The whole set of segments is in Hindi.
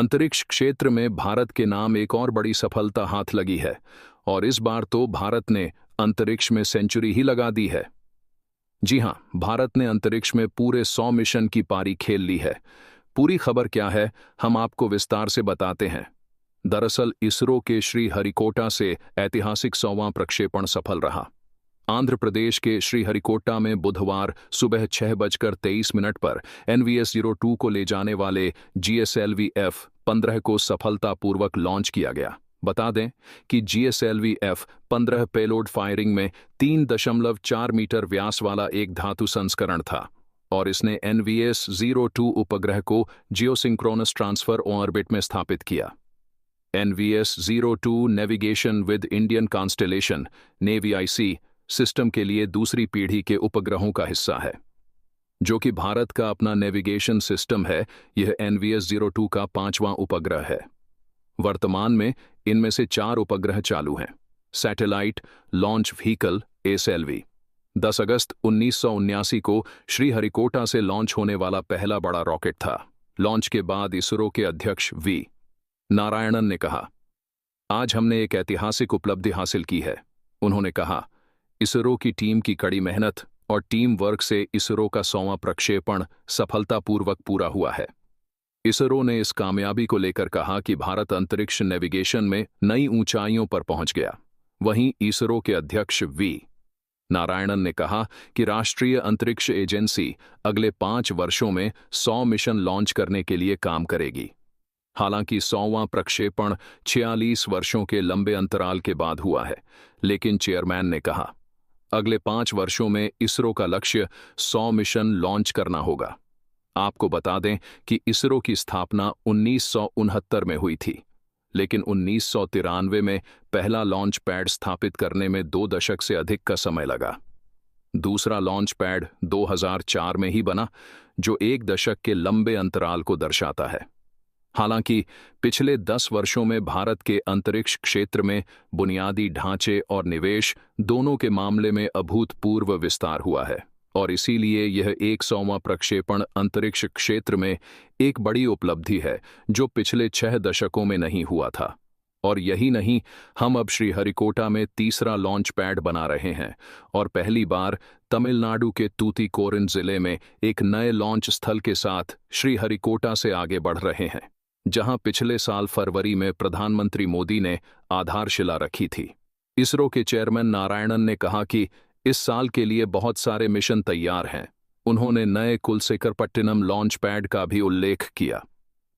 अंतरिक्ष क्षेत्र में भारत के नाम एक और बड़ी सफलता हाथ लगी है और इस बार तो भारत ने अंतरिक्ष में सेंचुरी ही लगा दी है। जी हां, भारत ने अंतरिक्ष में पूरे 100 मिशन की पारी खेल ली है। पूरी खबर क्या है, हम आपको विस्तार से बताते हैं। दरअसल इसरो के श्रीहरिकोटा से ऐतिहासिक 100वां प्रक्षेपण सफल रहा। आंध्र प्रदेश के श्रीहरिकोटा में बुधवार सुबह 6:23 पर NVS-02 को ले जाने वाले GSLV F-15 को सफलतापूर्वक लॉन्च किया गया। बता दें कि GSLV F-15 पेलोड फायरिंग में 3.4 मीटर व्यास वाला एक धातु संस्करण था और इसने NVS-02 उपग्रह को जियोसिंक्रोनस ट्रांसफर ऑर्बिट में स्थापित किया। NVS-02 navigation with Indian constellation (NAVIC) system के लिए दूसरी पीढ़ी के उपग्रहों का हिस्सा है, जो कि भारत का अपना नेविगेशन सिस्टम है। यह NVS-02 का 5वां उपग्रह है। वर्तमान में इनमें से 4 उपग्रह चालू हैं। सैटेलाइट लॉन्च व्हीकल SLV 10 अगस्त 1979 को श्रीहरिकोटा से लॉन्च होने वाला पहला बड़ा रॉकेट था। लॉन्च के बाद इसरो के अध्यक्ष V. नारायणन ने कहा, आज हमने एक ऐतिहासिक उपलब्धि हासिल की है। उन्होंने कहा, इसरो की टीम की कड़ी मेहनत और टीम वर्क से इसरो का 100वां प्रक्षेपण सफलतापूर्वक पूरा हुआ है। इसरो ने इस कामयाबी को लेकर कहा कि भारत अंतरिक्ष नेविगेशन में नई ऊंचाइयों पर पहुंच गया। वहीं इसरो के अध्यक्ष V. नारायणन ने कहा कि राष्ट्रीय अंतरिक्ष एजेंसी अगले 5 वर्षों में 100 मिशन लॉन्च करने के लिए काम करेगी। हालांकि 100वां प्रक्षेपण 46 वर्षों के लंबे अंतराल के बाद हुआ है, लेकिन चेयरमैन ने कहा, अगले 5 वर्षों में इसरो का लक्ष्य 100 मिशन लॉन्च करना होगा। आपको बता दें कि इसरो की स्थापना 1969 में हुई थी, लेकिन 1993 में पहला लॉन्च पैड स्थापित करने में 2 दशक से अधिक का समय लगा। दूसरा लॉन्च पैड 2004 में ही बना, जो 1 दशक के लंबे अंतराल को दर्शाता है। हालांकि पिछले 10 वर्षों में भारत के अंतरिक्ष क्षेत्र में बुनियादी ढांचे और निवेश दोनों के मामले में अभूतपूर्व विस्तार हुआ है और इसीलिए यह 100वां प्रक्षेपण अंतरिक्ष क्षेत्र में एक बड़ी उपलब्धि है, जो पिछले 6 दशकों में नहीं हुआ था। और यही नहीं, हम अब श्रीहरिकोटा में तीसरा लॉन्च पैड बना रहे हैं और पहली बार तमिलनाडु के तूतीकोरिन जिले में एक नए लॉन्च स्थल के साथ श्रीहरिकोटा से आगे बढ़ रहे हैं, जहां पिछले साल फरवरी में प्रधानमंत्री मोदी ने आधारशिला रखी थी। इसरो के चेयरमैन नारायणन ने कहा कि इस साल के लिए बहुत सारे मिशन तैयार हैं। उन्होंने नए कुलसेकरपट्टिनम लॉन्च पैड का भी उल्लेख किया।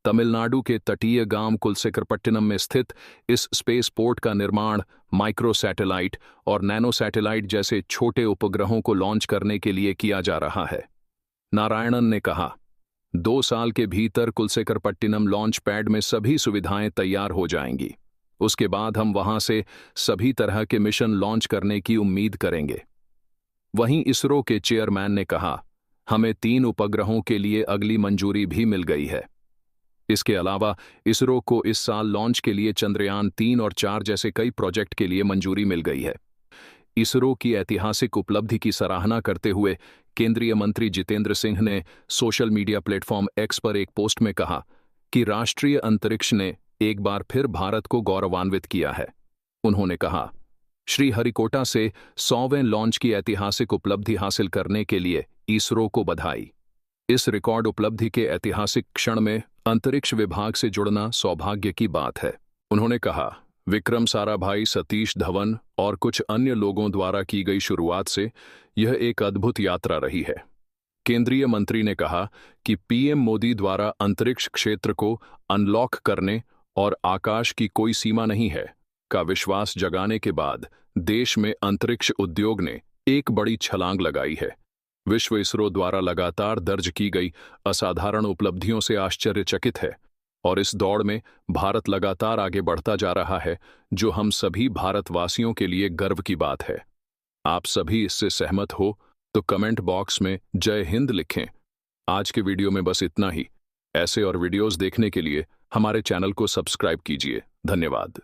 तमिलनाडु के तटीय गांव कुलसेकरपट्टिनम में स्थित इस स्पेस पोर्ट का निर्माण माइक्रो सैटेलाइट और नैनो सैटेलाइट जैसे छोटे उपग्रहों को लॉन्च करने के लिए किया जा रहा है। नारायणन ने कहा, 2 साल के भीतर कुलसेकरपट्टिनम लॉन्च पैड में सभी सुविधाएं तैयार हो जाएंगी। उसके बाद हम वहां से सभी तरह के मिशन लॉन्च करने की उम्मीद करेंगे। वहीं इसरो के चेयरमैन ने कहा, हमें 3 उपग्रहों के लिए अगली मंजूरी भी मिल गई है। इसके अलावा इसरो को इस साल लॉन्च के लिए चंद्रयान 3 और 4 जैसे कई प्रोजेक्ट के लिए मंजूरी मिल गई है। इसरो की ऐतिहासिक उपलब्धि की सराहना करते हुए केंद्रीय मंत्री जितेंद्र सिंह ने सोशल मीडिया प्लेटफॉर्म X पर एक पोस्ट में कहा कि राष्ट्रीय अंतरिक्ष ने एक बार फिर भारत को गौरवान्वित किया है। उन्होंने कहा, श्रीहरिकोटा से 100वें लॉन्च की ऐतिहासिक उपलब्धि हासिल करने के लिए इसरो को बधाई। इस रिकॉर्ड उपलब्धि के ऐतिहासिक क्षण में अंतरिक्ष विभाग से जुड़ना सौभाग्य की बात है। उन्होंने कहा, विक्रम साराभाई, सतीश धवन और कुछ अन्य लोगों द्वारा की गई शुरुआत से यह एक अद्भुत यात्रा रही है। केंद्रीय मंत्री ने कहा कि PM मोदी द्वारा अंतरिक्ष क्षेत्र को अनलॉक करने और आकाश की कोई सीमा नहीं है का विश्वास जगाने के बाद देश में अंतरिक्ष उद्योग ने एक बड़ी छलांग लगाई है। विश्व इसरो द्वारा लगातार दर्ज की गई असाधारण उपलब्धियों से आश्चर्यचकित है और इस दौड़ में भारत लगातार आगे बढ़ता जा रहा है, जो हम सभी भारतवासियों के लिए गर्व की बात है। आप सभी इससे सहमत हो तो कमेंट बॉक्स में जय हिंद लिखें। आज के वीडियो में बस इतना ही। ऐसे और वीडियोस देखने के लिए हमारे चैनल को सब्सक्राइब कीजिए। धन्यवाद।